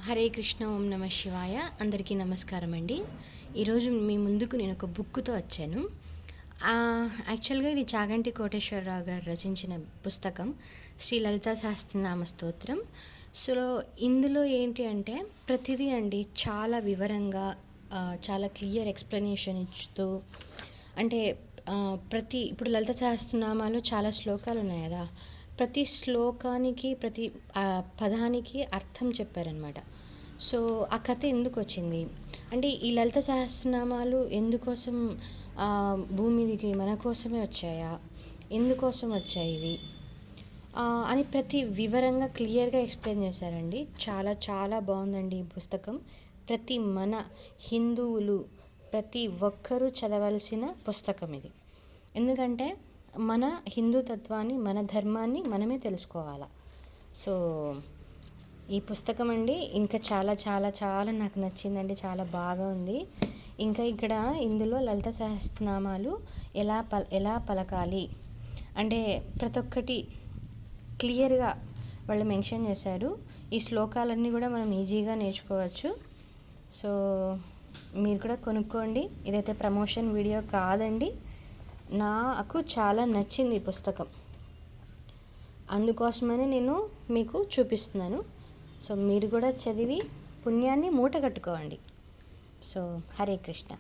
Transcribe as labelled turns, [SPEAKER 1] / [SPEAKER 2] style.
[SPEAKER 1] హరే కృష్ణ ఓం నమ శివాయ. అందరికీ నమస్కారం అండి. ఈరోజు మీ ముందుకు నేను ఒక బుక్తో వచ్చాను. యాక్చువల్గా ఇది చాగంటి కోటేశ్వరరావు గారు రచించిన పుస్తకం శ్రీ లలితా సహస్రనామ స్తోత్రం. సో ఇందులో ఏంటి అంటే ప్రతిదీ అండి చాలా వివరంగా చాలా క్లియర్ ఎక్స్ప్లెనేషన్ ఇస్తూ అంటే ఇప్పుడు లలిత సహస్రనామాలు చాలా శ్లోకాలు ఉన్నాయి కదా, ప్రతి శ్లోకానికి ప్రతి పదానికి అర్థం చెప్పారనమాట. సో ఆ కథ ఎందుకు వచ్చింది అంటే ఈ లలిత సహస్రనామాలు ఎందుకోసం భూమి మీదకి మన కోసమే వచ్చాయా, ఎందుకోసం వచ్చాయి ఇవి అని ప్రతి వివరంగా క్లియర్గా ఎక్స్ప్లెయిన్ చేశారండి. చాలా చాలా బాగుందండి ఈ పుస్తకం. ప్రతి మన హిందువులు ప్రతి ఒక్కరూ చదవాల్సిన పుస్తకం ఇది. ఎందుకంటే మన హిందూ తత్వాన్ని మన ధర్మాన్ని మనమే తెలుసుకోవాలి. సో ఈ పుస్తకం అండి ఇంకా చాలా చాలా చాలా నాకు నచ్చిందండి, చాలా బాగా ఉంది. ఇంకా ఇక్కడ ఇందులో లలిత సహస్రనామాలు ఎలా పలకాలి అంటే ప్రతి ఒక్కటి క్లియర్గా వాళ్ళు మెన్షన్ చేశారు. ఈ శ్లోకాలన్నీ కూడా మనం ఈజీగా నేర్చుకోవచ్చు. సో మీరు కూడా కొనుక్కోండి. ఇదైతే ప్రమోషన్ వీడియో కాదండి, నాకు చాలా నచ్చింది ఈ పుస్తకం, అందుకోసమనే నేను మీకు చూపిస్తున్నాను. సో మీరు కూడా చదివి పుణ్యాన్ని మూట కట్టుకోండి. సో హరే కృష్ణ.